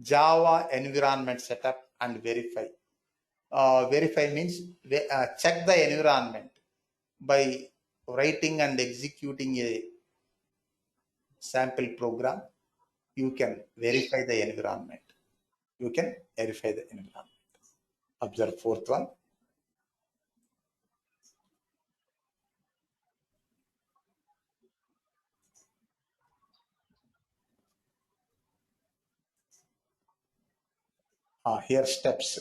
Java environment setup and verify. Verify means check the environment by writing and executing a sample program. You can verify the environment. You can verify the environment. Observe fourth one. Here steps.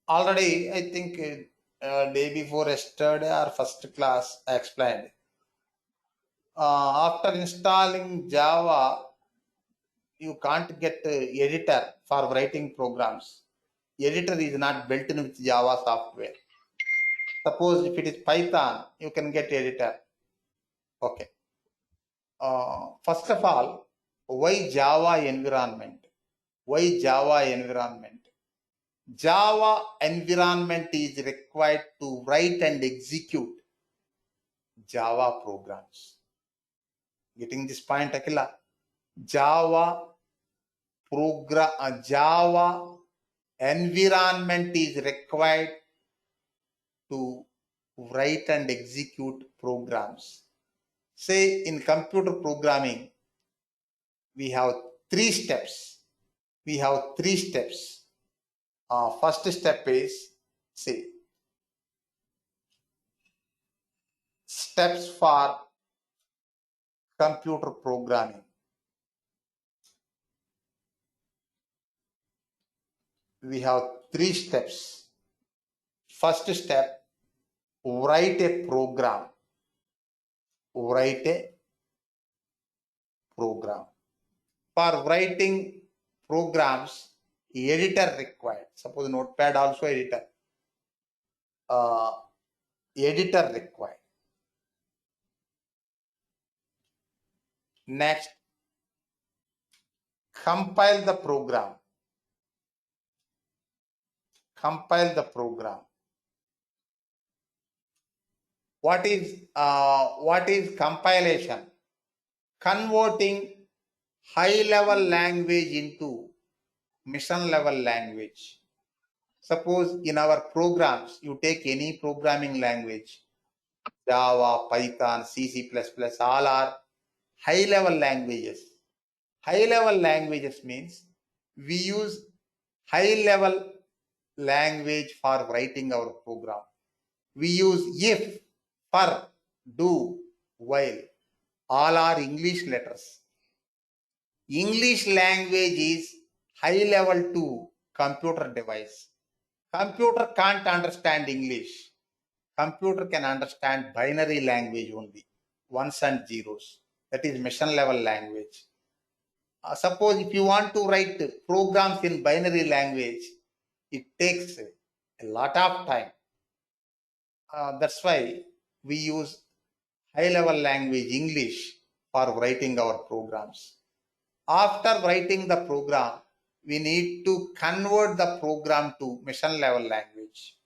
Already, I think day before yesterday or first class, I explained. After installing Java, you can't get editor for writing programs. Editor is not built in with Java software. Suppose if it is Python, you can get editor. Okay. First of all, why Java environment? Why Java environment? Java environment is required to write and execute Java programs. Getting this point, Akila? Java environment is required to write and execute programs. Say in computer programming, we have three steps. First step is, say, steps for computer programming. We have three steps. First step, write a program. Write a program. For writing programs, editor required. Suppose Notepad also editor. Editor required. Next, compile the program. Compile the program. What is compilation? Converting high-level language into mission-level language. Suppose in our programs, you take any programming language, Java, Python, C++, all are high-level languages. High-level languages means we use high-level language for writing our program. We use if, for, do, while. All are English letters. English language is high level to computer device. Computer can't understand English. Computer can understand binary language only, ones and zeros. That is mission level language. Suppose if you want to write programs in binary language, it takes a lot of time. That's why we use high-level language English for writing our programs. After writing the program, we need to convert the program to mission-level language.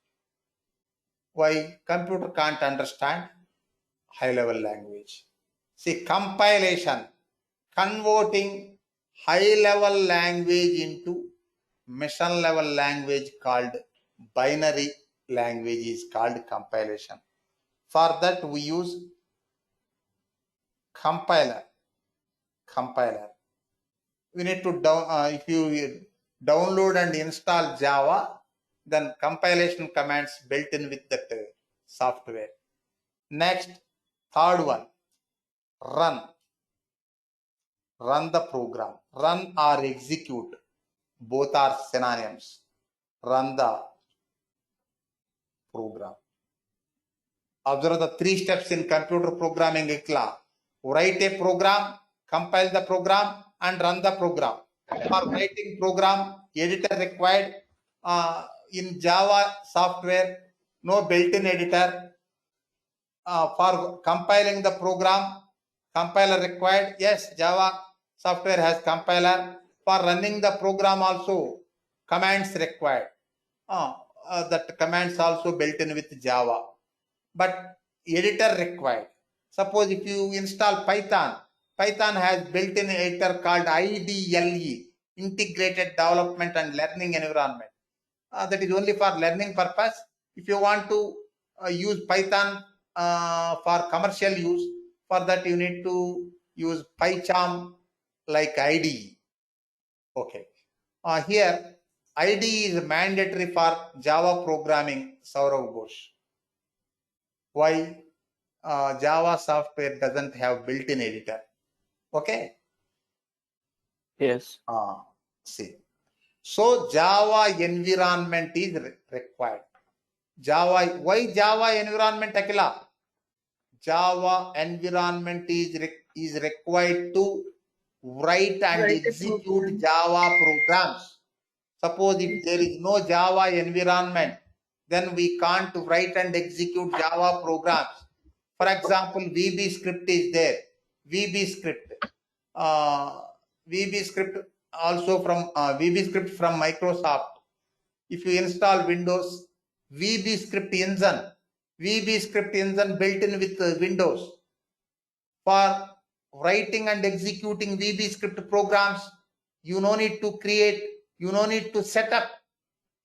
Why? Computer can't understand high-level language. See, compilation, converting high-level language into mission-level language called binary language is called compilation. For that, we use compiler. We need to if you download and install Java, then compilation commands built in with that software. Next, third one, run the program. Run or execute, both are synonyms. Run the program. Observe the three steps in computer programming. Write a program, compile the program, and run the program. For writing program, editor required. In Java software, no built-in editor. For compiling the program, compiler required. Yes, Java software has compiler. For running the program also, commands required. That commands also built in with Java. But editor required. Suppose if you install Python, Python has built-in editor called IDLE. integrated development and learning environment. That is only for learning purpose. If you want to use Python for commercial use, for that you need to use PyCharm like IDE. Okay. Here, IDE is mandatory for Java programming, Saurav Ghosh. Why? Java software doesn't have built-in editor. Okay. Yes. See. So Java environment is required. Java, why Java environment, Akila? Java environment is required to write and execute Java programs. Suppose if there is no Java environment, then we can't write and execute Java programs. For example, VB script is there. VB script. VB script also from VB script from Microsoft. If you install Windows, VB script engine. VB script engine built in with Windows. For writing and executing VB script programs, you no need to create, you no need to set up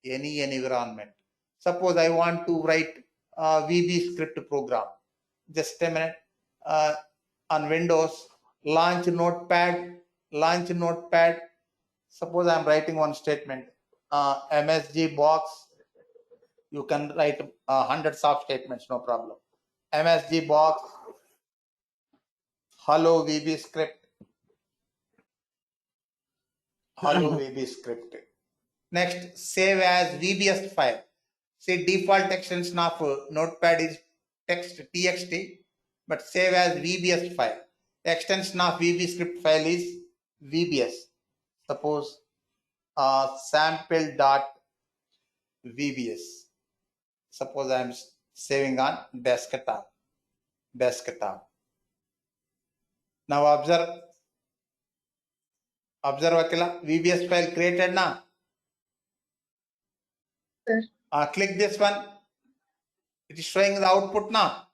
any environment. Suppose I want to write a VB script program. Just a minute. On Windows, launch Notepad. Suppose I am writing one statement. MSG box. You can write hundreds of statements, no problem. MSG box. Hello VB script. Hello VB script. Next, save as VBS file. See, default extension of Notepad is text txt, but save as VBS file. Extension of VB script file is VBS. Suppose sample.vbs. Suppose I am saving on desktop. Now observe Akila, VBS file created now. Sir. Click this one. It is showing the output now.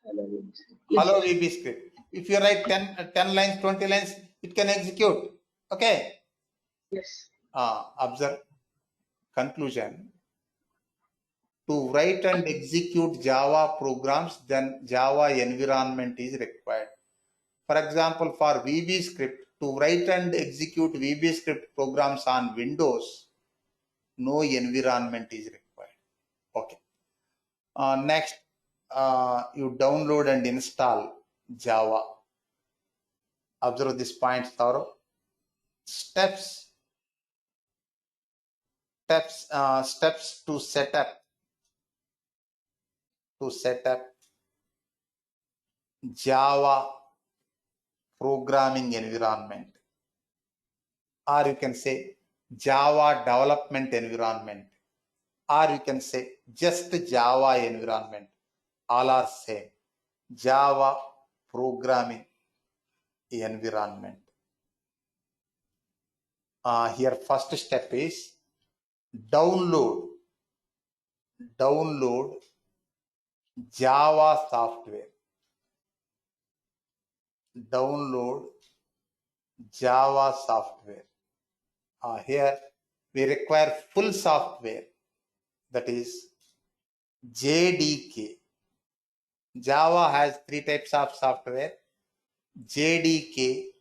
Hello VB script. If you write 10 lines, 20 lines, it can execute. Okay. Yes. Observe. Conclusion. To write and execute Java programs, then Java environment is required. For example, for VB script, to write and execute VB script programs on Windows, no environment is required. Okay. Next, you download and install Java. Observe this point, Saurav. Steps to set up Java programming environment, or you can say Java development environment, or you can say just Java environment. All are same. Java programming environment. Here first step is download Java software. Download Java software. Here we require full software, that is JDK. Java has 3 types of software: JDK,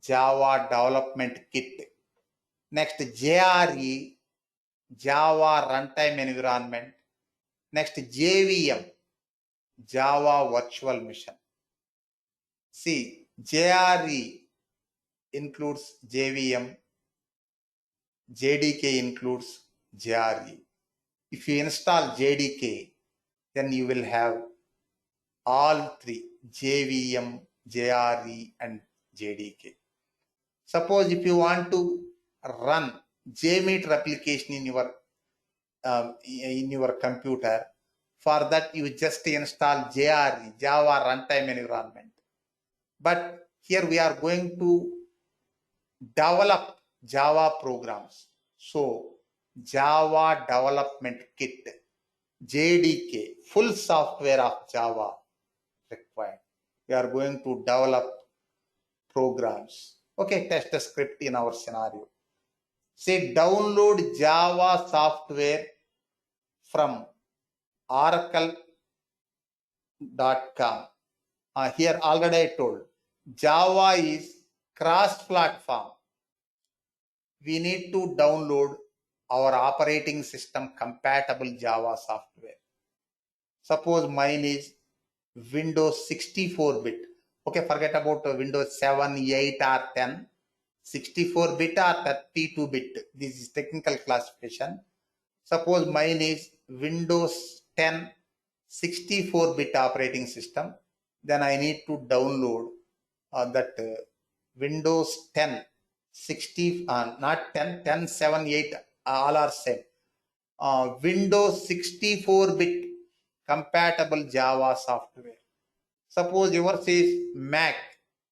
Java Development Kit. Next, JRE, Java Runtime Environment. Next, JVM, Java Virtual Machine. See, JRE includes JVM, JDK includes JRE. If you install JDK, then you will have all 3: JVM, JRE and JDK. Suppose if you want to run JMeter application in your computer, for that you just install JRE, Java Runtime Environment. But here we are going to develop Java programs. So Java Development Kit, JDK, full software of Java required. We are going to develop programs. Okay, test the script in our scenario. Say download Java software from oracle.com. Here already I told Java is cross-platform. We need to download our operating system compatible Java software. Suppose mine is Windows 64-bit. Okay, forget about Windows 7, 8 or 10. 64-bit or 32-bit. This is technical classification. Suppose mine is Windows 10 64-bit operating system. Then I need to download that Windows 10 60, not 10, 10, 7, 8, all are same. Windows 64-bit compatible Java software. Suppose yours is Mac,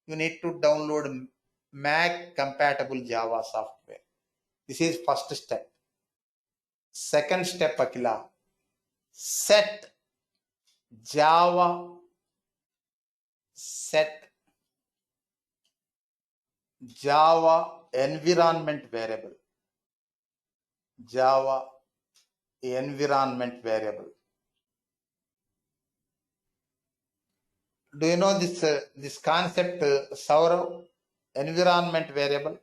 you need to download Mac compatible Java software. This is first step. Second step, Akila, set Java environment variable. Java environment variable. Do you know this concept, Saurav? Environment variable.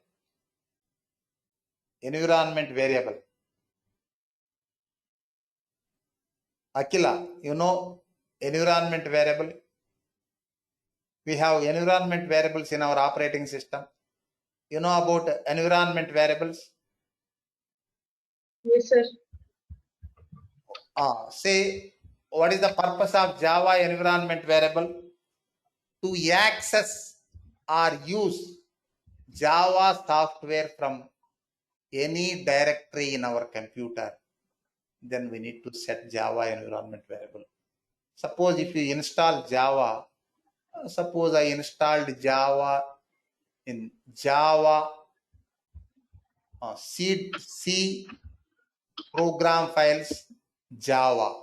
Environment variable. Akila, you know environment variable? We have environment variables in our operating system. You know about environment variables? Yes, sir. Say, what is the purpose of Java environment variable? To access or use Java software from any directory in our computer. Then we need to set Java environment variable. Suppose if you install Java, suppose I installed Java in Java C program files Java.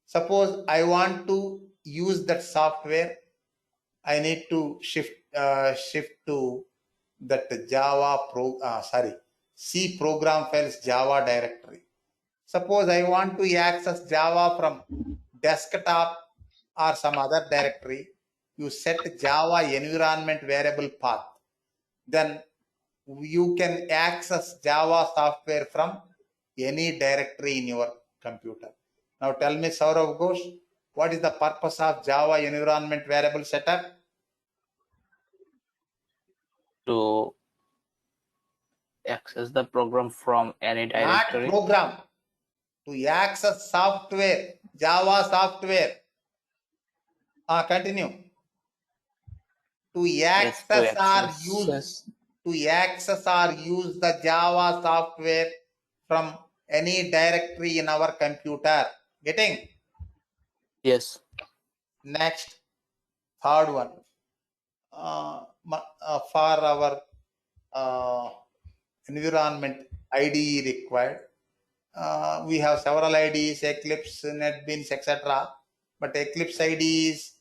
Suppose I want to use that software, I need to shift to that C program files Java directory. Suppose I want to access Java from desktop or some other directory, you set Java environment variable path. Then you can access Java software from any directory in your computer. Now tell me, Saurav Ghosh, what is the purpose of Java environment variable setup? To access the program from any directory. Not program. To access software, Java software. Continue. To access or use the Java software from any directory in our computer. Getting? Yes. Next, third one. For our environment IDE required, we have several IDEs, Eclipse, NetBeans, etc. But Eclipse IDE is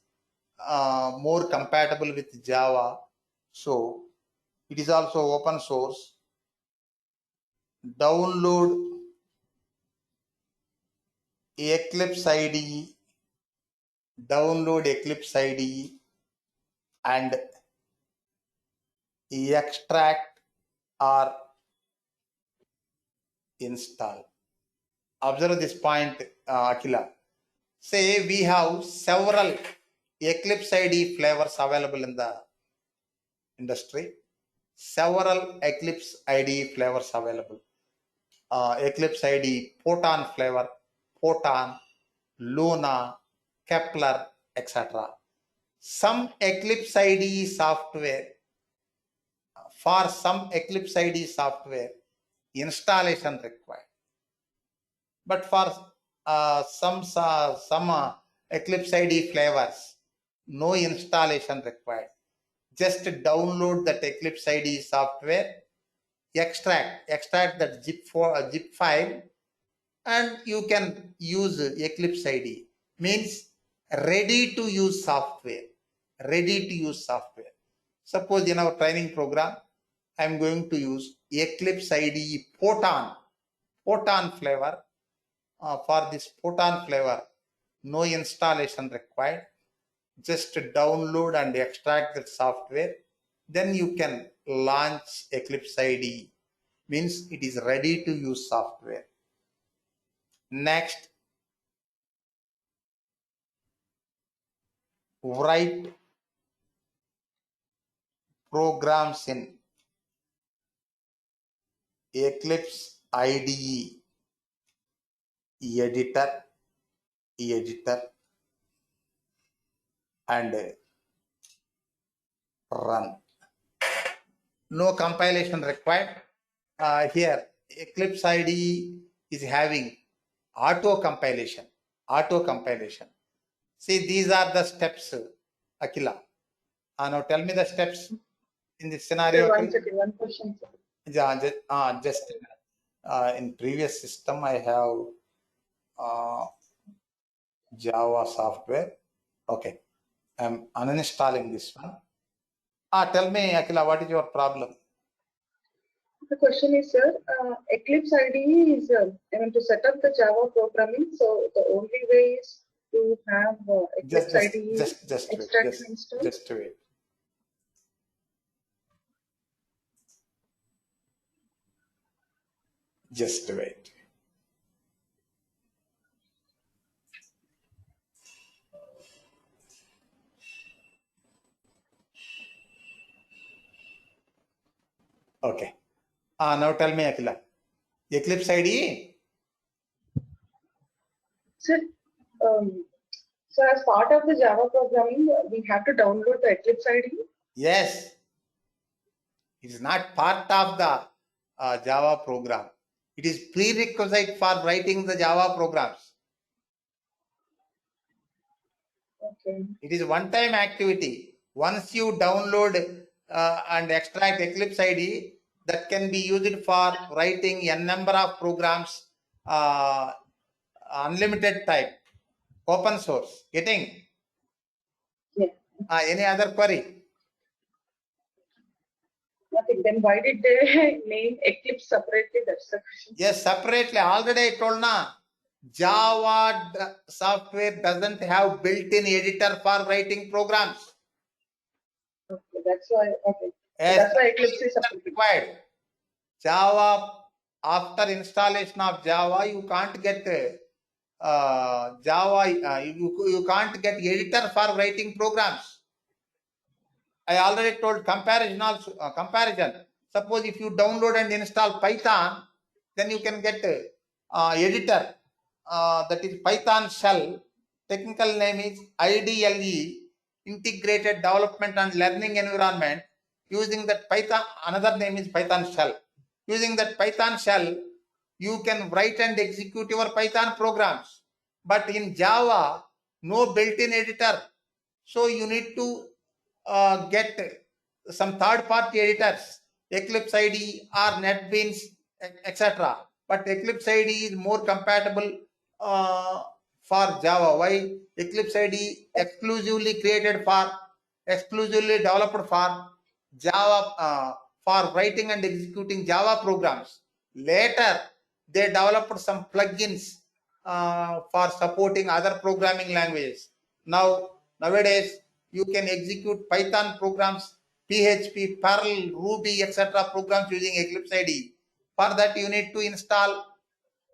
more compatible with Java, so it is also open source. Download Eclipse IDE, and extract or install. Observe this point, Akila. Say we have several Eclipse IDE flavors available in the industry. Several Eclipse IDE flavors available. Eclipse IDE, Proton flavor, Proton, Luna, Kepler, etc. Some Eclipse IDE software, for some Eclipse IDE software, installation required. But for some Eclipse IDE flavors, no installation required. Just download that Eclipse IDE software, extract that zip file, and you can use Eclipse IDE. Means ready to use software. Suppose in our training program, I'm going to use Eclipse IDE Photon flavor. For this Photon flavor, no installation required. Just download and extract the software. Then you can launch Eclipse IDE. Means it is ready to use software. Next, write programs in Eclipse IDE editor and run. No compilation required. Here Eclipse IDE is having auto compilation. See, these are the steps, Akila. Now tell me the steps in this scenario. Sir, one question, sir. Just in previous system I have Java software. Okay, I'm uninstalling this one. Tell me, Akila, what is your problem? The question is, sir, Eclipse IDE is, to set up the Java programming, so the only way is to have Eclipse IDE extraction installed. Just wait. Just wait. Okay. Now tell me, Akila. Eclipse IDE? Sir, so as part of the Java programming, we have to download the Eclipse IDE? Yes. It is not part of the Java program. It is prerequisite for writing the Java programs. Okay. It is one-time activity. Once you download and extract Eclipse IDE, that can be used for writing n number of programs, unlimited type, open source. Getting? Yeah. Any other query? Nothing. Then why did they name Eclipse separately? That's the question. Yes, separately. Already I told na. Java software doesn't have built-in editor for writing programs. Okay, that's why. Okay. Yes, that's why Eclipse is required. Java, after installation of Java, you can't get Java. You can't get editor for writing programs. I already told comparison also. Comparison. Suppose if you download and install Python, then you can get editor. That is Python shell. Technical name is IDLE, Integrated Development and Learning Environment. Using that Python, another name is Python shell. Using that Python shell, you can write and execute your Python programs. But in Java, no built-in editor. So you need to get some third-party editors, Eclipse IDE or NetBeans, etc. But Eclipse IDE is more compatible for Java. Why? Eclipse IDE exclusively developed for Java, for writing and executing Java programs. Later, they developed some plugins for supporting other programming languages. Nowadays, you can execute Python programs, PHP, Perl, Ruby, etc. programs using Eclipse IDE. For that, you need to install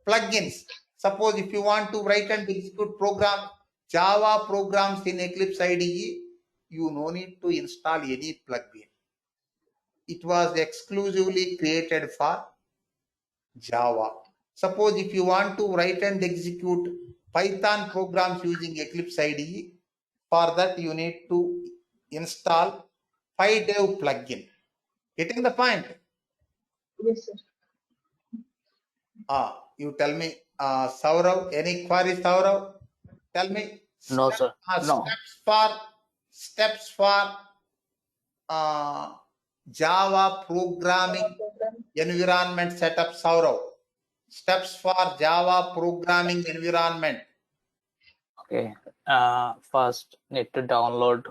plugins. Suppose if you want to write and execute programs, Java programs in Eclipse IDE, you no need to install any plugin. It was exclusively created for Java. Suppose if you want to write and execute Python programs using Eclipse IDE, for that you need to install PyDev plugin. Getting the point? Yes, sir. You tell me, Saurav, any queries, Saurav? Tell me. No, sir. No. Steps for Java programming environment setup, Saurav. Steps for Java programming environment. Okay. First, need to download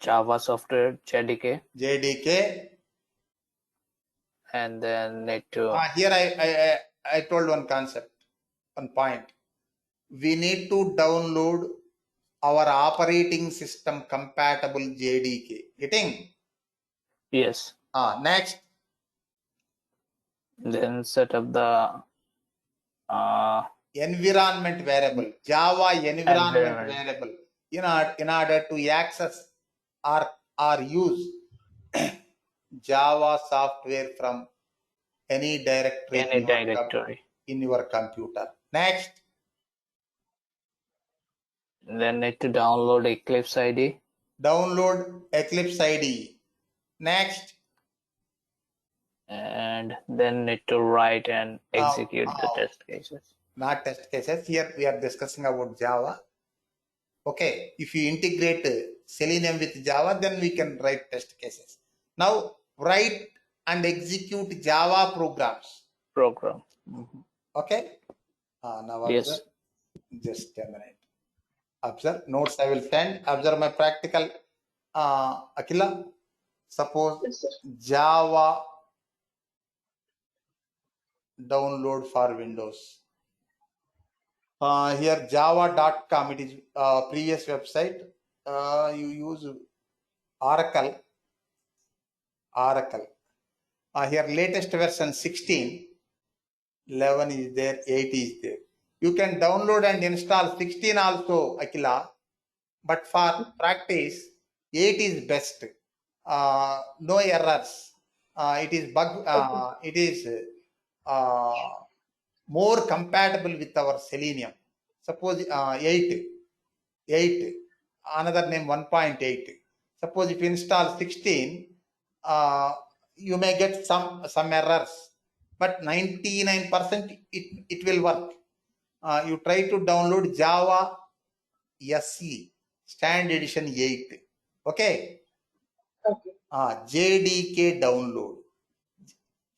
Java software JDK. and then need to. Here I told one concept, one point. We need to download our operating system compatible JDK. Getting? Yes. Next. Then set up the environment variable, Java environment variable, in order to access or use Java software from any directory in your computer. Next. Then need to download Eclipse ID. Download Eclipse ID. Next. And then need to write and execute the test cases. Not test cases. Here we are discussing about Java. Okay. If you integrate Selenium with Java, then we can write test cases. Now write and execute Java programs. Okay. Now observe. Yes. Just a minute. Observe. Notes I will send. Observe my practical. Akila. Suppose Java download for Windows. Here java.com, it is previous website. You use Oracle. Here latest version 16, 11 is there, 8 is there. You can download and install 16 also, Akila, but for practice 8 is best. No errors. It is it is more compatible with our Selenium. Suppose 8, another name 1.8. Suppose if you install 16, you may get some errors, but 99% it will work. You try to download Java SE Standard Edition 8. Okay. JDK download.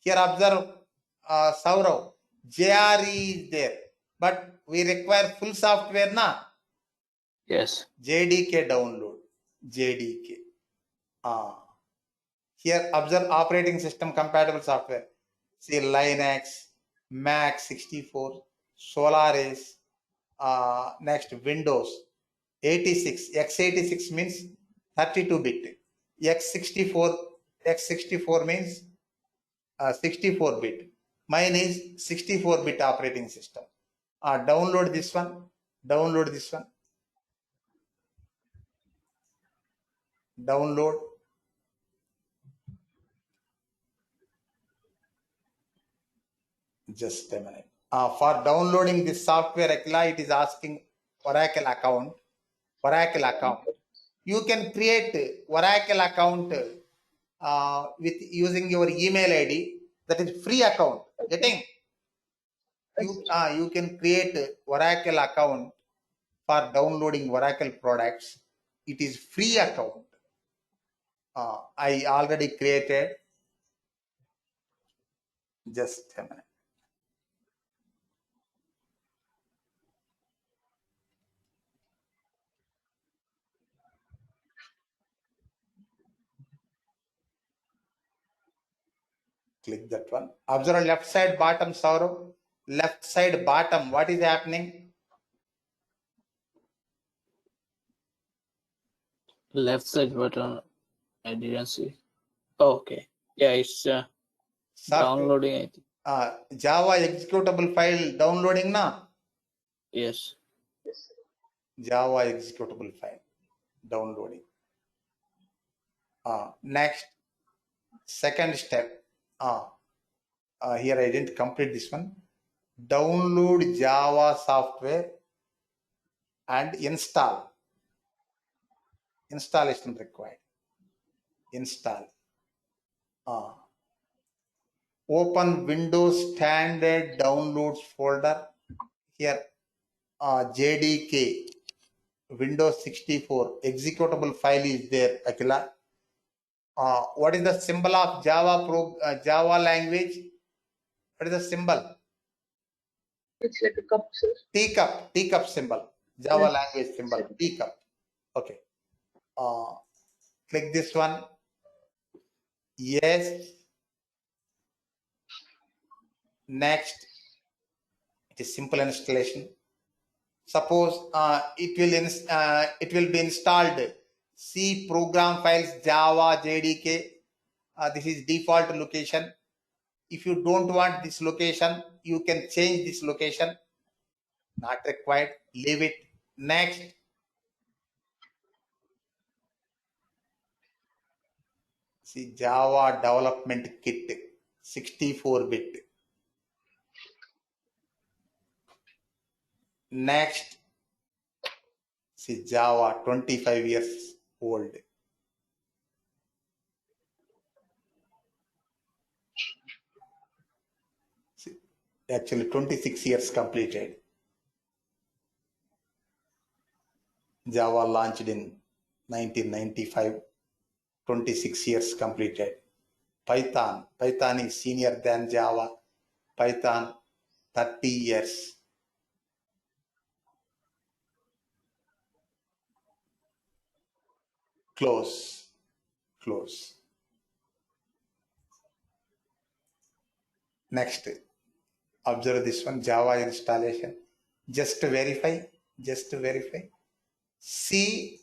Here observe, Saurav, JRE is there, but we require full software, na? Yes. JDK download. JDK. Here observe operating system compatible software. See Linux, Mac 64, Solaris, next Windows 86. x86 means 32-bit. x64 means 64-bit. Mine is 64-bit operating system. Download this one. Download. Just a minute. For downloading this software, it is asking Oracle account. You can create Oracle account with using your email ID. That is free account. Getting? You can create Oracle account for downloading Oracle products. It is free account. I already created. Just a minute. Click that one. Observe left side bottom, Saurav. Left side bottom. What is happening? Left side button. I didn't see. Oh, okay. Yeah, it's downloading. I think. Java executable file downloading, na? Yes. Java executable file downloading. Next, second step. Here I didn't complete this one. Download Java software and install. Installation required. Install. Open Windows Standard Downloads folder. Here, JDK, Windows 64 executable file is there, Akila. What is the symbol of Java language? What is the symbol? It's like a cup, sir. Teacup symbol. Java language symbol. Teacup. Okay. Click this one. Yes. Next, it is simple installation. Suppose it will be installed C program files Java JDK. This is default location. If you don't want this location, you can change this location. Not required. Leave it. Next, see Java development kit 64-bit. Next, see Java 25 years old. See, actually 26 years completed. Java launched in 1995, 26 years completed. Python is senior than Java. Python 30 years. Close. Next, observe this one, Java installation. Just verify. See,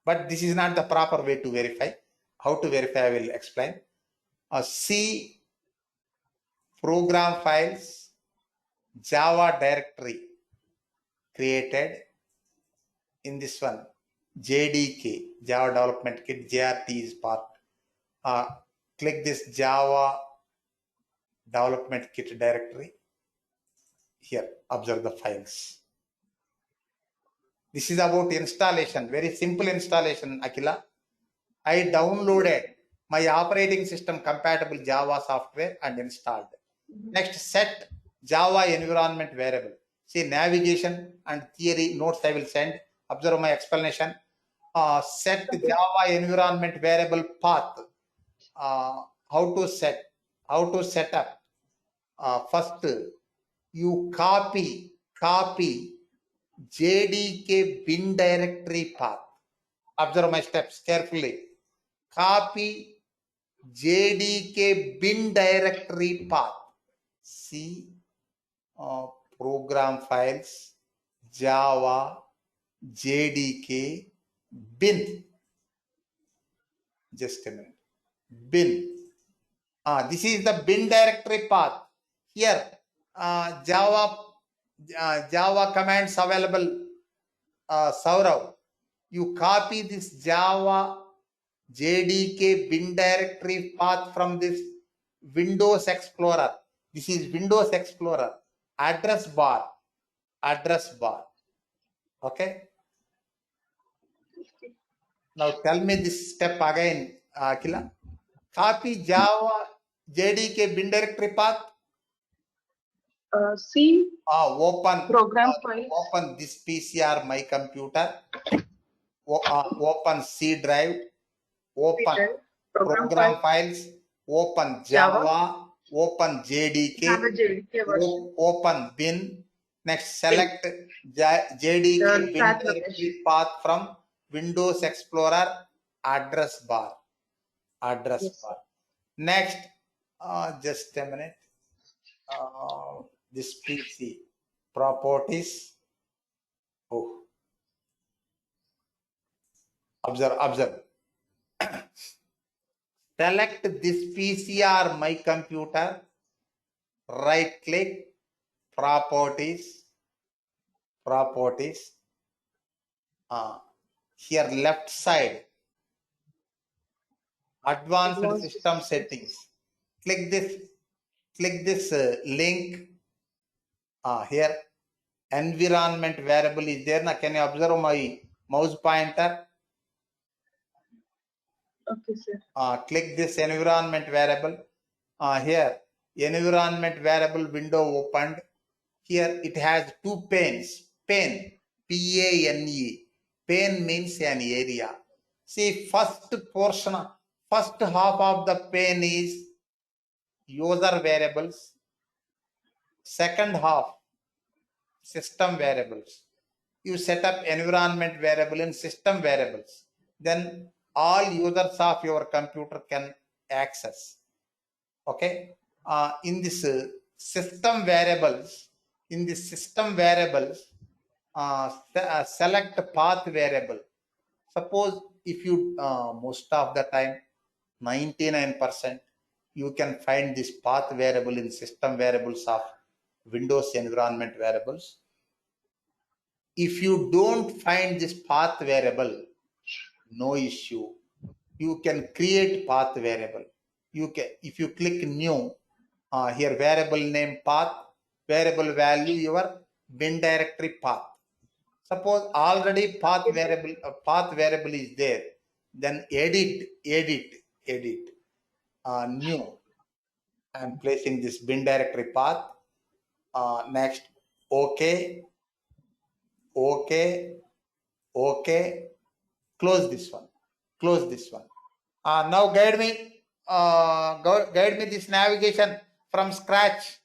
but this is not the proper way to verify. How to verify, I will explain. C program files, Java directory created in this one, JDK, Java Development Kit, JRT is part. Click this Java Development Kit directory. Here, observe the files. This is about installation, very simple installation, Akila. I downloaded my operating system compatible Java software and installed. Next, set Java environment variable. See, navigation and theory notes I will send. Observe my explanation. Set Java environment variable path. How to set up. First, you copy JDK bin directory path. Observe my steps carefully. Copy JDK bin directory path. See program files, Java, JDK, bin. Just a minute. Bin. This is the bin directory path. Here, Java commands available. Saurav, you copy this Java JDK bin directory path from this Windows Explorer. This is Windows Explorer. Address bar. Okay. Now tell me this step again, Akila. Copy Java JDK bin directory path. C. Open Program files. Open this PCR my computer. Open C drive. Open program files. Open Java. Open JDK. Open bin. Next, select JDK bin directory path from Windows Explorer. Address bar. Next, just a minute. This PC properties. Observe. Select this PCR my computer. Right click. Properties. Here left side. Advanced system settings. Click this link. Here environment variable is there. Now can you observe my mouse pointer? Okay, sir. Click this environment variable. Here environment variable window opened. Here it has two panes. Pane, P-A-N-E. Pane means an area. See, first half of the pane is user variables. Second half, system variables. You set up environment variable in system variables. Then all users of your computer can access. Okay. in this system variables, select path variable. Suppose if you most of the time 99% you can find this path variable in system variables of Windows environment variables. If you don't find this path variable, no issue. You can create path variable. You can, if you click new, here variable name path, variable value your bin directory path. Suppose already path variable is there, then edit new. I am placing this bin directory path. Next, okay, close this one. Now guide me this navigation from scratch.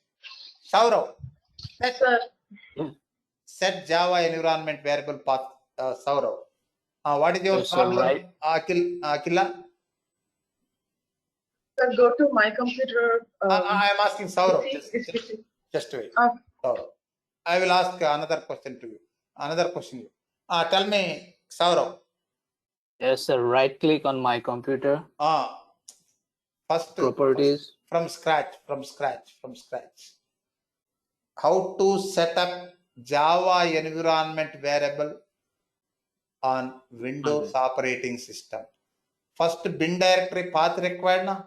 Saurav, set Java environment variable path. Saurav, what is your problem? Right. Akila? Sir, go to my computer. I am asking Saurav. Just wait. Saurav. I will ask another question to you. Tell me, Saurav. Yes, sir. Right click on my computer. First properties. From scratch. How to set up Java environment variable on Windows operating system. First bin directory path required na?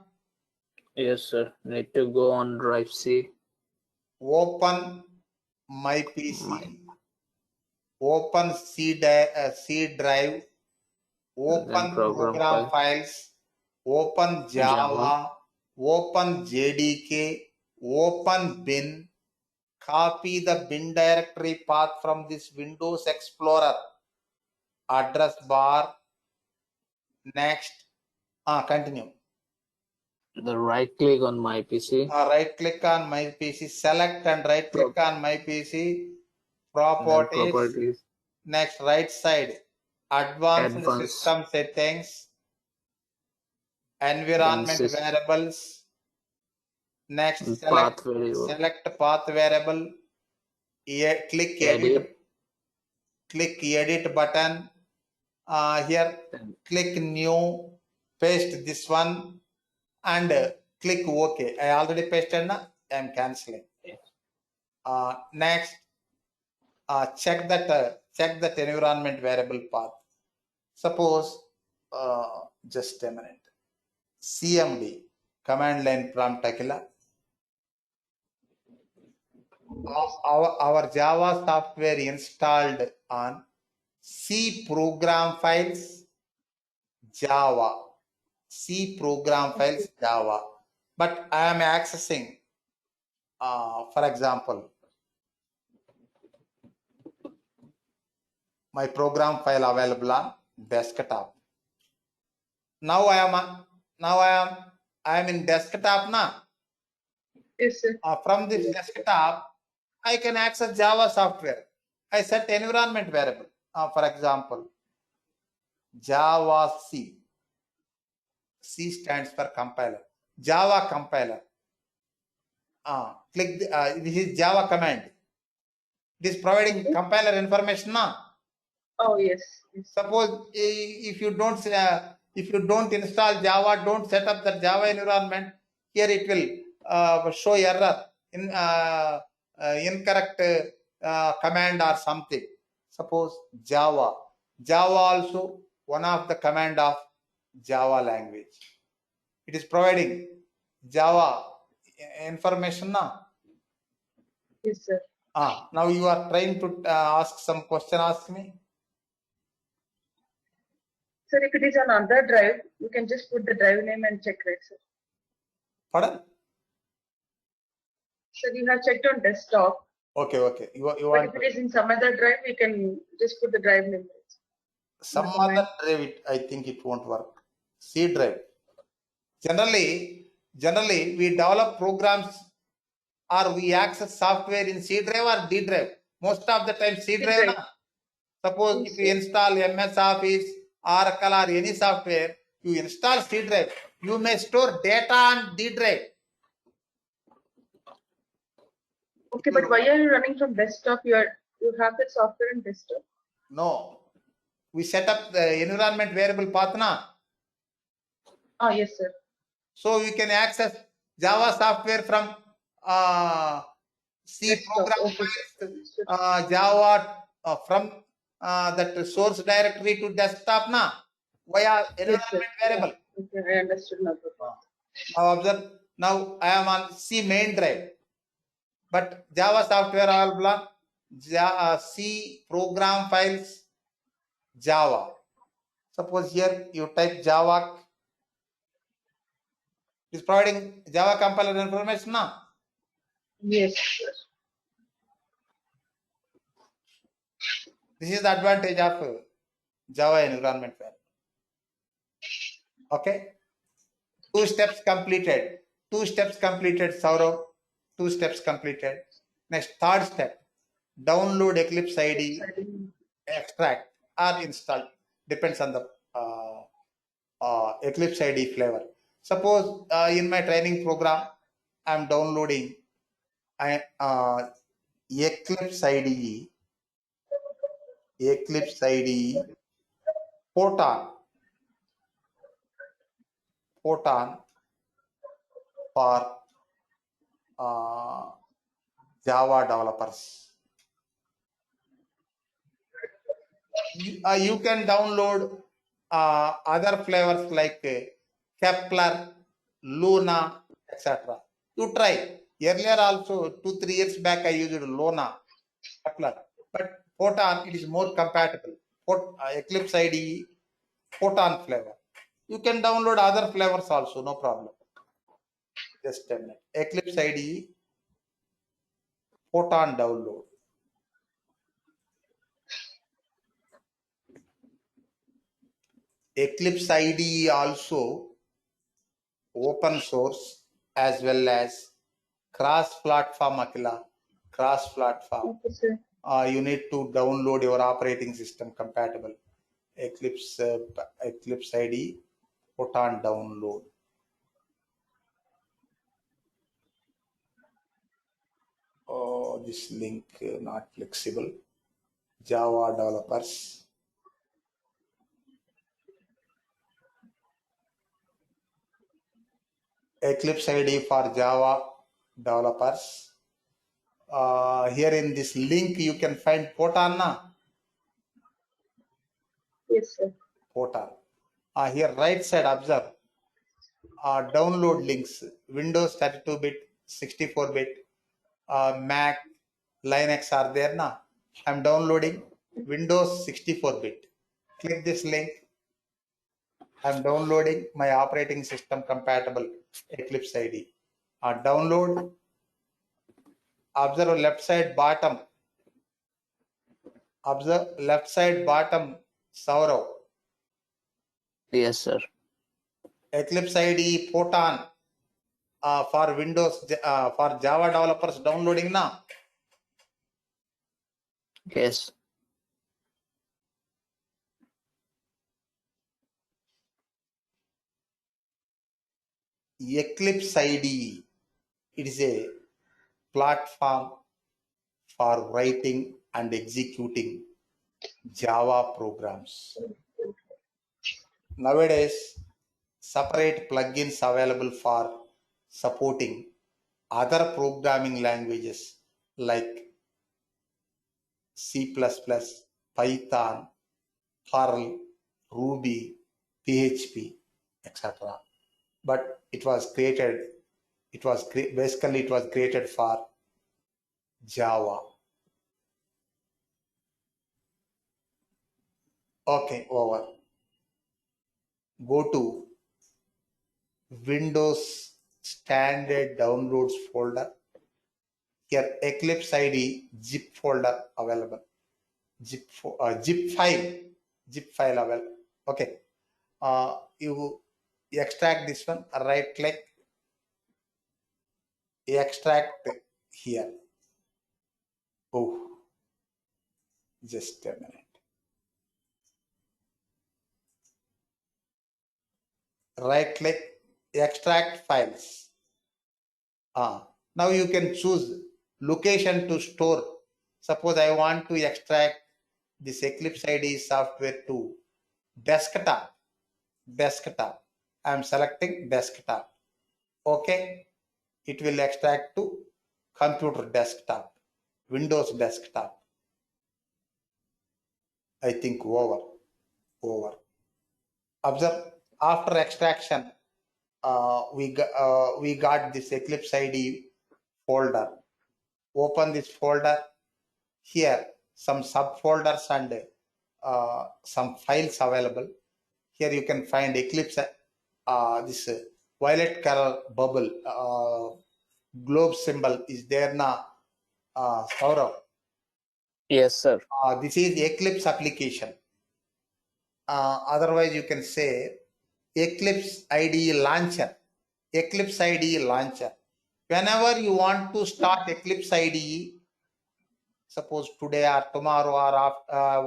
Yes, sir. Need to go on drive C. Open my PC. Open C drive. Open program files. Open Java. Open JDK. Open bin. Copy the bin directory path from this Windows Explorer address bar. Next, continue. The right click on my PC. Right click on my PC. Select and right click on my PC. Properties. Next, right side. Advanced system settings. Environment variables. Next, select path variable. Click edit. Click edit button. Here, click new. Paste this one and click OK. I already pasted now. I am cancelling. Next, check that environment variable path. Suppose, just a minute. CMD, command line prompt Akila. Our Java software installed on C program files Java. But I am accessing, for example, my program file available on desktop. Now I am in desktop now. Yes, sir. From this desktop, I can access Java software. I set environment variable. For example, Java C. C stands for compiler. Java compiler. Click this is Java command. This is providing compiler information now. Oh yes. Suppose if you don't install Java, don't set up the Java environment, here it will show error in incorrect command or something. Suppose Java also one of the command of Java language. It is providing Java information now. Yes, sir. Now you are trying to ask some question. Ask me. Sir, if it is on another drive, you can just put the drive name and check, right, sir? Pardon? Sir, you have checked on desktop. Okay. You But want if it is in some other drive, you can just put the drive name. Some other drive, I think it won't work. C drive. Generally, we develop programs or we access software in C drive or D drive. Most of the time C drive. Na? Suppose if you install MS Office, Oracle or any software, you install C drive. You may store data on D drive. Okay, but why are you running from desktop? You have that software in desktop. No, we set up the environment variable path na. Ah, yes, sir. So we can access Java software from C Desktop. program Okay. files, Java from that source directory to desktop na via environment variable. Okay, I understood now. Now observe. Now I am on C main drive, but Java software all block C program files Java. Suppose here you type Java. Is providing Java compiler information now. Yes, sir. This is the advantage of Java environment variable. Okay. 2 steps completed. 2 steps completed, Saurav. 2 steps completed. Next, third step. Download Eclipse ID, extract or install. Depends on the Eclipse ID flavor. Suppose in my training program, I am downloading Eclipse IDE, Photon for Java developers. You can download other flavors like Kepler, Luna, etc. You try. Earlier also, 2-3 years back, I used Luna, Kepler, but Photon it is more compatible. Eclipse IDE, Photon flavor. You can download other flavors also, no problem. Just a minute. Eclipse IDE, Photon download. Eclipse IDE also open source as well as cross-platform, Akila. Cross-platform. You need to download your operating system compatible. Eclipse IDE, Photon download. Oh, this link not flexible. Java developers. Eclipse IDE for Java developers. Here in this link you can find Photon na? Yes, sir. Photon. Here right side observe. Download links. Windows 32-bit, 64-bit, Mac, Linux are there na? I'm downloading Windows 64-bit. Click this link. I'm downloading my operating system compatible Eclipse IDE. Download. Observe left side bottom. Observe left side bottom, Saurav. Yes, sir. Eclipse IDE Photon for Windows, for Java developers downloading now. Yes. Eclipse IDE, it is a platform for writing and executing Java programs. Nowadays, separate plugins available for supporting other programming languages like C++, Python, Perl, Ruby, PHP, etc. But it was created, basically it was created for Java. Okay, over. Go to Windows standard downloads folder. Here Eclipse ID zip folder available. Zip file available. Okay. You extract this one, right click, extract here. Oh, just a minute. Right click, extract files. Now you can choose location to store. Suppose I want to extract this Eclipse IDE software to desktop. Desktop. I am selecting desktop. Okay. It will extract to computer desktop, Windows desktop. I think over. Observe, after extraction, we got this Eclipse IDE folder. Open this folder. Here some subfolders and some files available. Here you can find Eclipse, this violet color bubble, globe symbol is there now, Saurav. Yes, sir. This is Eclipse application. Otherwise you can say Eclipse IDE launcher. Eclipse IDE launcher. Whenever you want to start Eclipse IDE, suppose today or tomorrow or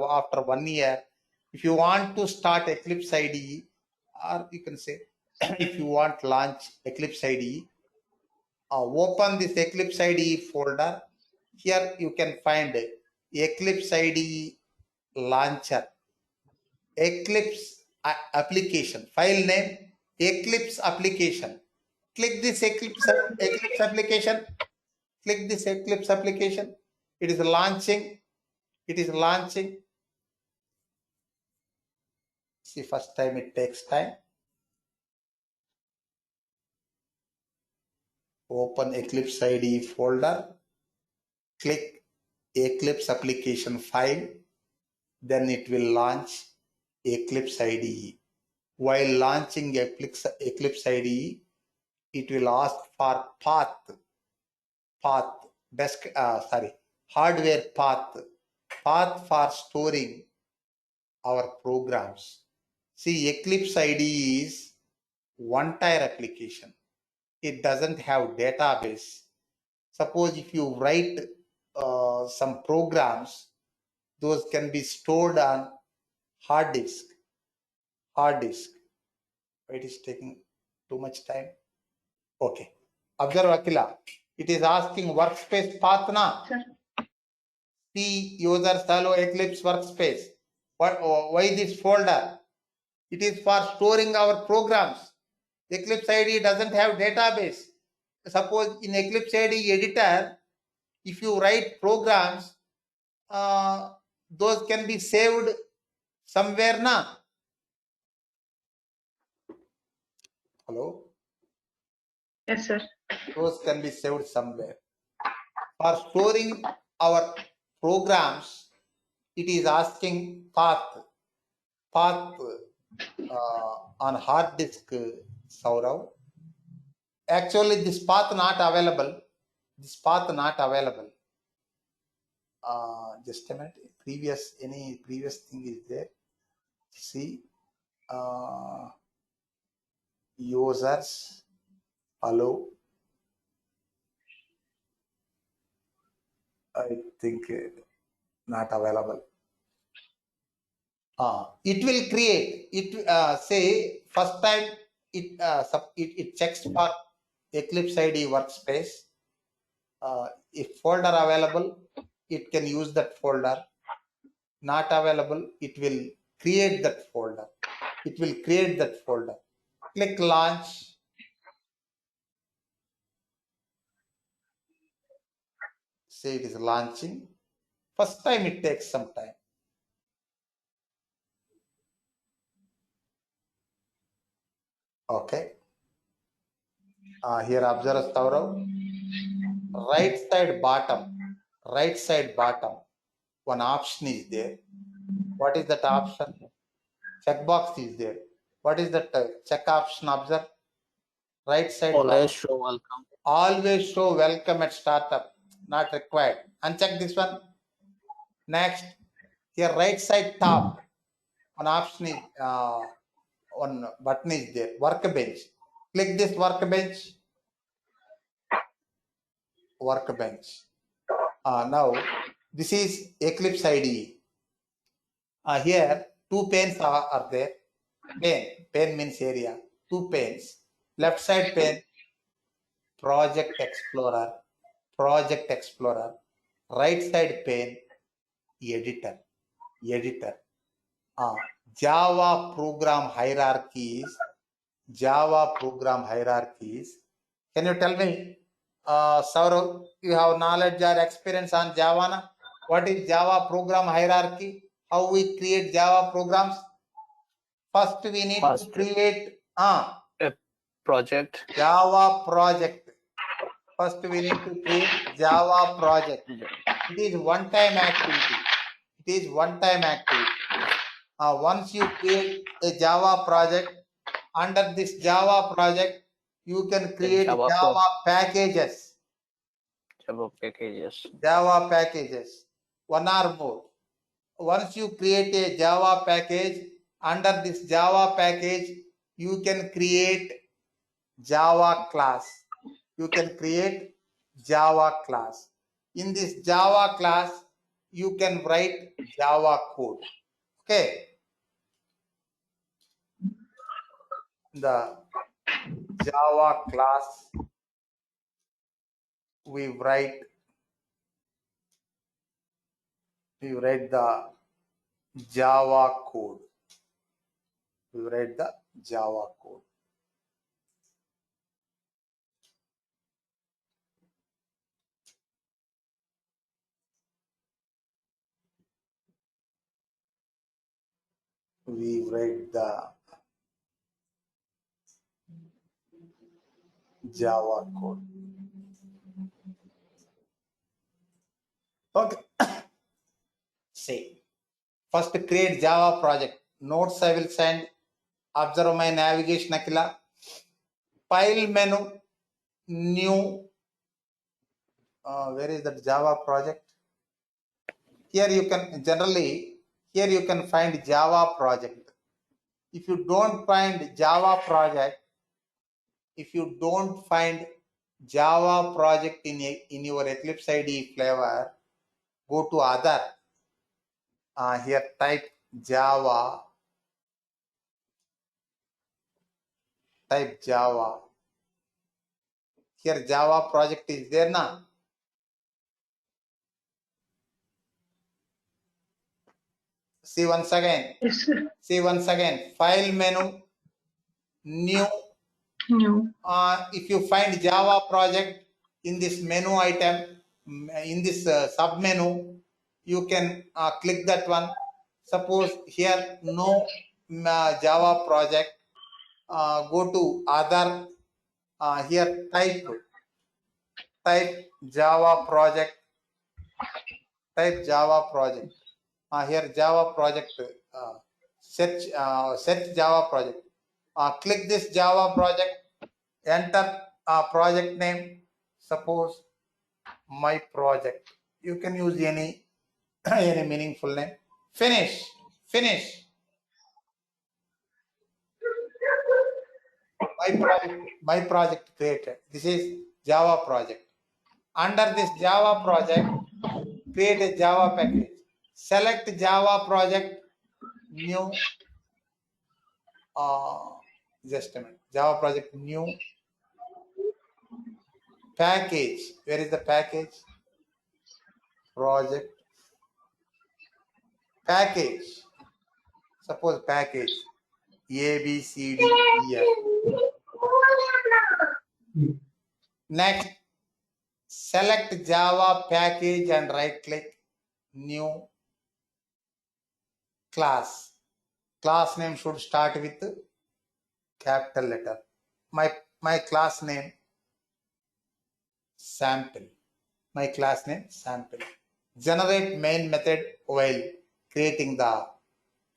after 1 year, if you want to start Eclipse IDE, or you can say if you want launch Eclipse IDE, open this Eclipse IDE folder. Here you can find Eclipse IDE launcher, Eclipse application, file name Eclipse application. Click this Eclipse application. Click this Eclipse application. It is launching. It is launching. See, first time it takes time. Open Eclipse IDE folder. Click Eclipse application file. Then it will launch Eclipse IDE. While launching Eclipse IDE, it will ask for hardware path for storing our programs. See, Eclipse IDE is one-tier application. It doesn't have database. Suppose if you write some programs, those can be stored on hard disk. It is taking too much time. Okay. Observe, Akila. It is asking workspace path na. C users hello Eclipse workspace. Why this folder? It is for storing our programs. Eclipse IDE doesn't have database. Suppose in Eclipse IDE editor, if you write programs, those can be saved somewhere na. Hello? Yes, sir. Those can be saved somewhere. For storing our programs, it is asking path on hard disk, Saurav. Actually, this path not available. Just a minute. Any previous thing is there? See, users, hello. I think not available. It will create. It say first time it checks for Eclipse IDE workspace. If folder available, it can use that folder. Not available, it will create that folder. Click launch. Say it is launching. First time it takes some time. Okay. Here observe, Saurav. Right side bottom, one option is there. What is that option? Checkbox is there. What is that check option? Observe. Right side Always bottom. show welcome. Always show welcome at startup. Not required. Uncheck this one. Next. Here right side top, one option is one button is there. Workbench. Click this workbench. Now this is Eclipse IDE. Here two panes are there. Pane means area. Two panes. Left side pane, Project Explorer. Project Explorer, right side pane, editor. Java program hierarchies. Can you tell me, Saurav, you have knowledge or experience on Java? Na? What is Java program hierarchy? How we create Java programs? First, we need to create a project. Java project. First, we need to create Java project. It is one-time activity. Once you create a Java project, under this Java project, you can create Java packages. Java packages, one or more. Once you create a Java package, under this Java package, you can create Java class. In this Java class, you can write Java code. Okay. The Java class, we write the Java code. We write the Java code. Okay. See, first create Java project. Notes I will send. Observe my navigation, Akila. File menu, new. Where is that Java project? Here you can find Java project. If you don't find Java project, in your Eclipse IDE flavor, go to other. Here type Java. Here Java project is there now. See once again. File menu, new. If you find Java project in this menu item, in this sub menu, you can click that one. Suppose here no Java project. Go to other. Here type Java project. Here Java project. Search Java project. Click this Java project. Enter project name. Suppose my project. You can use any meaningful name. Finish. My project created. This is Java project. Under this Java project, create a Java package. Select Java project, new. Just a minute. Java project, new. Package. Where is the package? Project. Package. Suppose package A, B, C, D, E, F. Next, select Java package and right click, new class. Class name should start with capital letter. My class name sample. Generate main method while creating the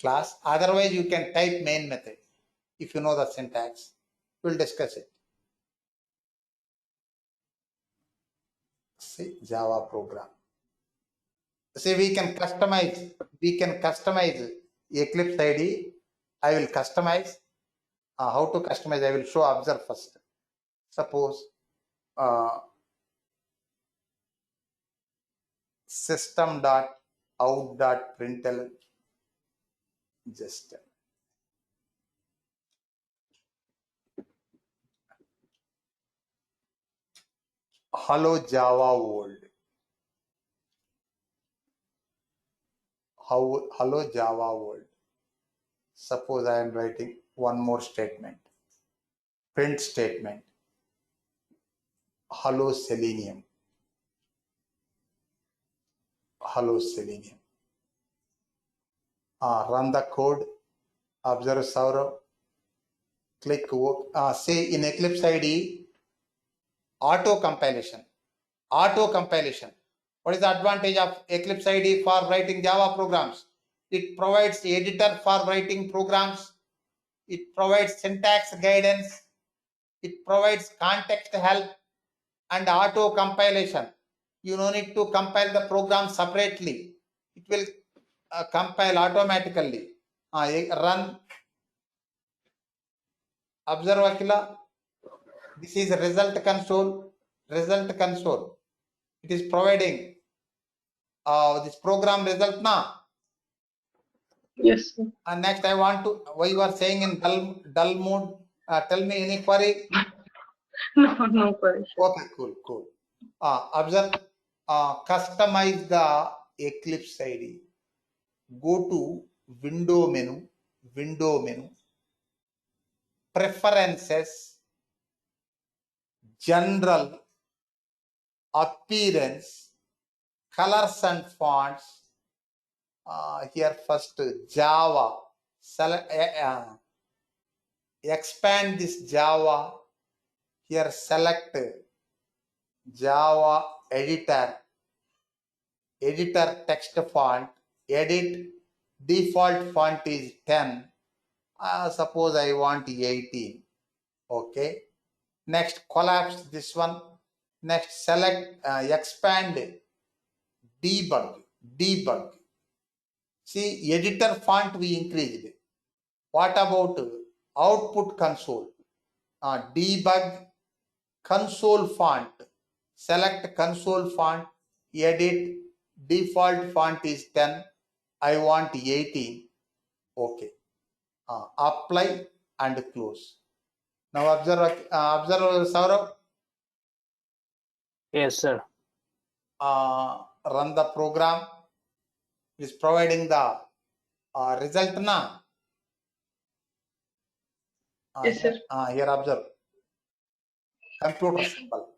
class. Otherwise, you can type main method if you know the syntax. We'll discuss it. See, Java program. See, we can customize Eclipse IDE. I will customize. How to customize? I will show. Observe first. Suppose system.out.println. Just Hello Java world. Hello Java world. Suppose I am writing one more statement. Print statement. Hello Selenium. Hello Selenium. Run the code. Observe Saurav. Click work. Say in Eclipse IDE, auto compilation. Auto compilation. What is the advantage of Eclipse IDE for writing Java programs? It provides the editor for writing programs. It provides syntax guidance. It provides context help and auto compilation. You don't need to compile the program separately. It will compile automatically. Run. Observe Akila. This is result console. Result console. It is providing this program result now. Yes, sir. And next I want to, why you are saying in dull mode, tell me any query. No query. Okay, cool. Observe, customize the Eclipse ID. Go to window menu, preferences, general, appearance, colors and fonts. Here first Java. Select, expand this Java. Here select Java editor text font, edit, default font is 10. Suppose I want 18. Okay. Next collapse this one. Next select, expand, debug. See, editor font we increased. What about output console? Debug console font. Select console font, edit, default font is 10. I want 18. Okay. Apply and close. Now observe Saurav. Yes, sir. Run the program. It is providing the result now. Yes, sir. Here observe. Computer symbol.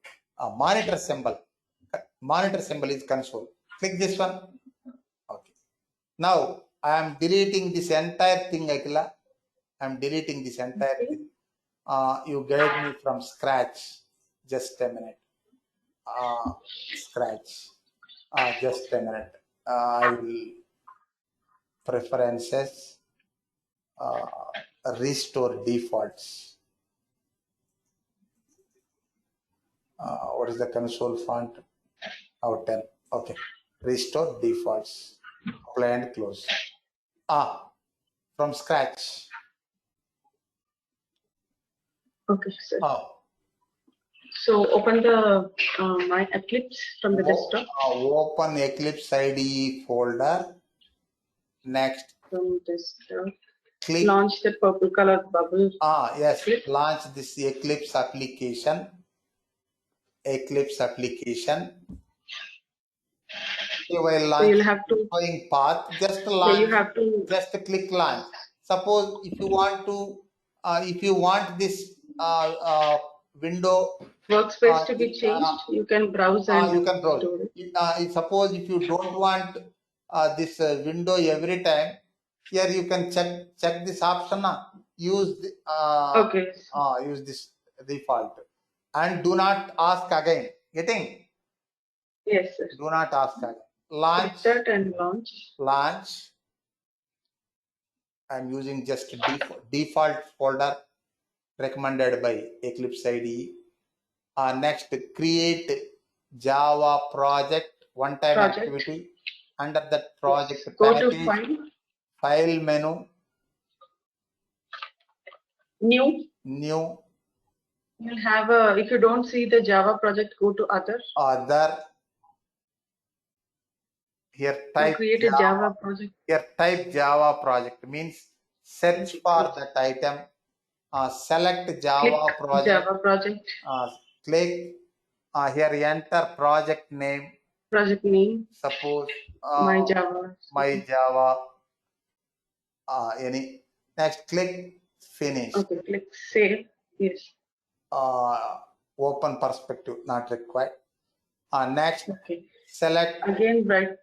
Monitor symbol. Monitor symbol is console. Click this one. Okay. Now I am deleting this entire thing, Akila. I am deleting this entire thing. You guide me from scratch. Just a minute. Scratch. Just a minute. I will preferences. Restore defaults. What is the console font? 10. Okay. Restore defaults. Apply and close. From scratch. Okay, sir. Oh. So open the my Eclipse from the desktop. Open Eclipse IDE folder. Next. From desktop. Click. Launch the purple color bubble. Yes. Launch this Eclipse application. So you'll have to going path. Just launch. you have to just click launch. Suppose if you want to, if you want this window workspace to be changed, you can browse and you can browse. do it. Suppose if you don't want this window every time, here you can check this option. Use the, Okay. Use this default and do not ask again. Getting? Yes, sir. Do not ask again. Launch. Click that and launch. Launch. I'm using just default folder recommended by Eclipse IDE. Next, create Java project, one-time activity. Under that project Go package, to file menu, new. You'll have if you don't see the Java project, go to other. Here type create a Java project. Here type Java project means search for that item. Select Java project. Java project. Click. Here enter project name. Project name. Suppose My Java. My Java. Any. Next, click finish. Okay, click save. Yes. Open perspective not required. Next, Okay. select. Again, right.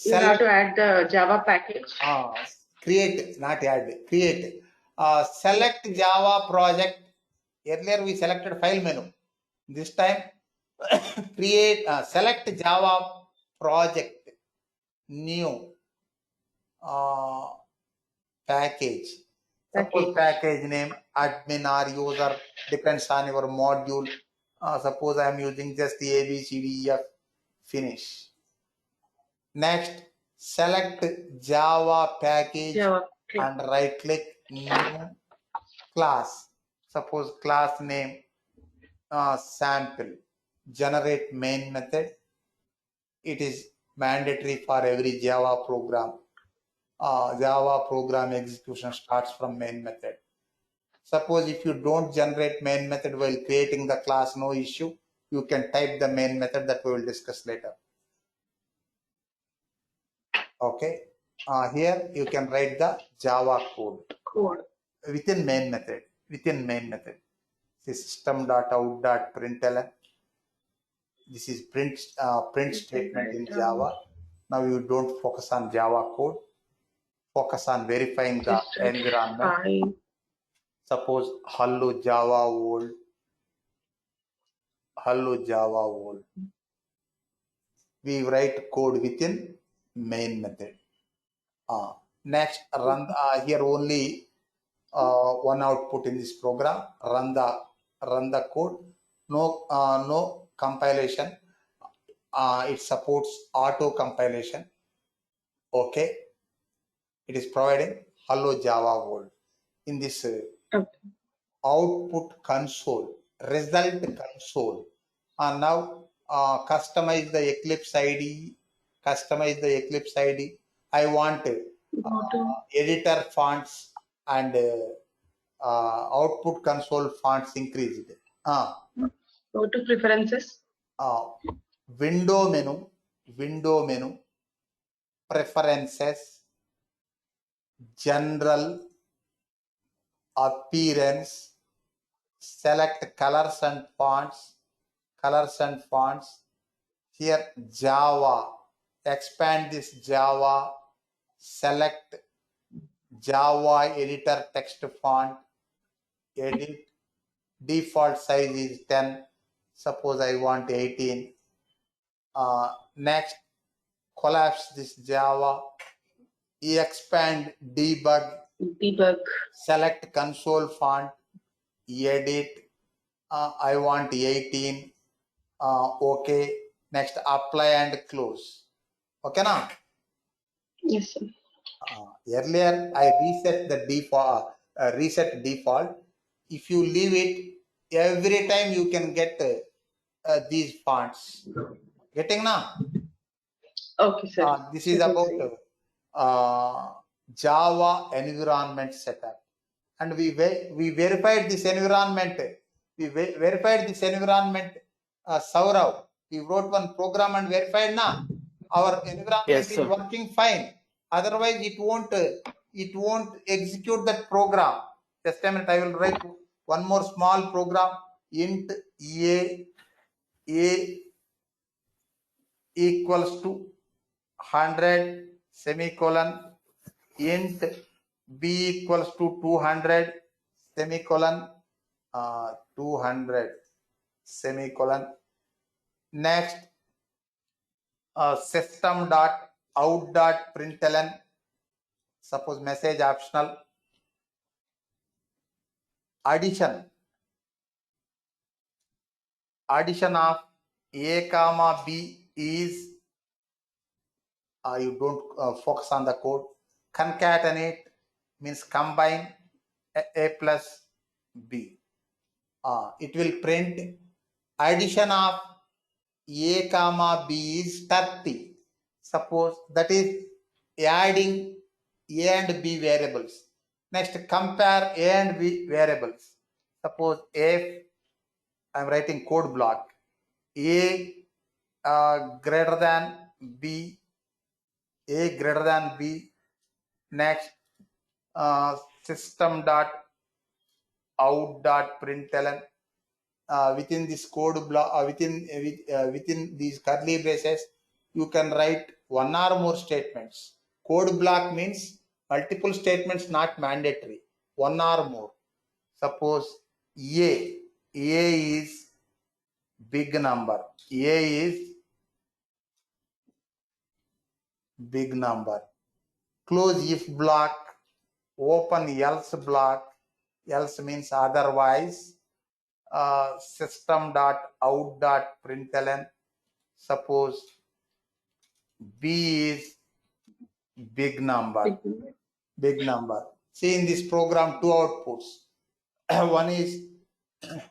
You have to add the Java package. Create, not add. Create. Select Java project. Earlier we selected file menu. This time, create. Select Java project. New. Package. Suppose package name admin or user depends on your module. Suppose I am using just the ABCDEF. Finish. Next, select Java package and right click new class. Suppose class name sample. Generate main method. It is mandatory for every Java program. Java program execution starts from main method. Suppose if you don't generate main method while creating the class, no issue. You can type the main method that we will discuss later. Okay. Here you can write the Java code. Within main method. System.out.println. This is print statement in Java. Now you don't focus on Java code. Focus on verifying the environment. Suppose hello Java world. We write code within main method. Next, run here only one output in this program. Run the code. No compilation. It supports auto compilation. Okay. It is providing hello Java world. In this output console, result console. Now customize the Eclipse ID. I want editor fonts and output console fonts increased. Go to preferences. Window menu, preferences, general, appearance, select colors and fonts. Here Java, expand this Java, select Java editor text font, edit, default size is 10, suppose I want 18. Next, collapse this Java, expand, debug, select console font, edit, I want 18. Okay. Next, apply and close. Okay now? Yes, sir. Earlier I reset the default. If you leave it, every time you can get these fonts. Getting now? Okay, sir. This is about Java environment setup, and we verified this environment. Saurav, we wrote one program and verified now. Our environment is working fine. Otherwise, it won't execute that program. Just a minute, I will write one more small program. Int a equals to 100 semicolon. Int b equals to 200 semicolon. 200 semicolon. Next, system.out.println. Suppose message optional. Addition of a comma b is you don't focus on the code. Concatenate means combine a plus b. It will print addition of a comma b is 30. Suppose that is adding a and b variables. Next, compare a and b variables. Suppose if I am writing code block, A greater than B, A greater than B. Next, system dot out dot println. Within this code block, within these curly braces, you can write one or more statements. Code block means multiple statements, not mandatory. One or more. Suppose A is big number. A is big number. Close if block, open else block. Else means otherwise. System dot out dot println. Suppose B is big number. Big number. See, in this program, two outputs. One is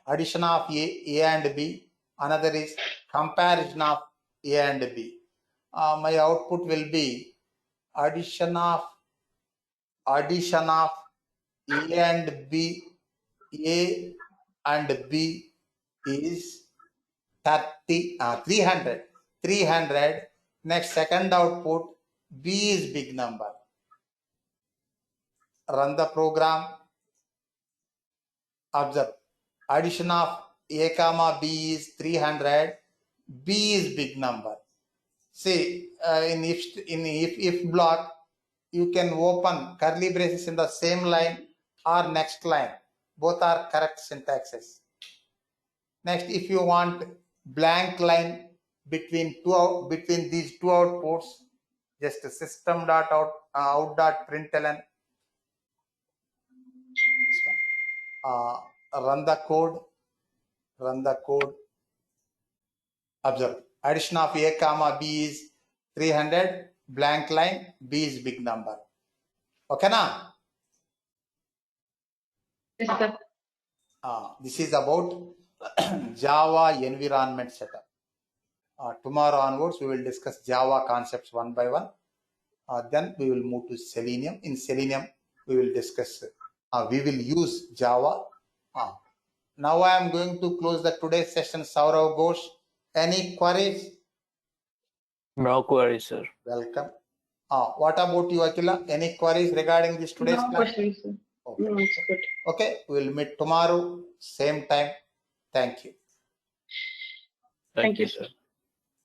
addition of A and B. Another is comparison of A and B. My output will be addition of A and B. A and B is 300. 300. Next, second output, B is big number. Run the program. Observe. Addition of A comma B is 300. B is big number. See, in if block, you can open curly braces in the same line or next line. Both are correct syntaxes. Next, if you want blank line between these two outputs, just system dot out dot println. This one. Run the code. Observe. Addition of A comma B is 300. Blank line. B is big number. Okay na? Yes, sir. This is about Java environment setup. Tomorrow onwards, we will discuss Java concepts one by one. Then we will move to Selenium. In Selenium, we will discuss, we will use Java. Now I am going to close the today's session. Saurav Ghosh, any queries? No queries, sir. Welcome. What about you, Akila? Any queries regarding this today's class? No questions, sir. Okay. No, it's good. Okay, we will meet tomorrow, same time. Thank you. Thank you, sir.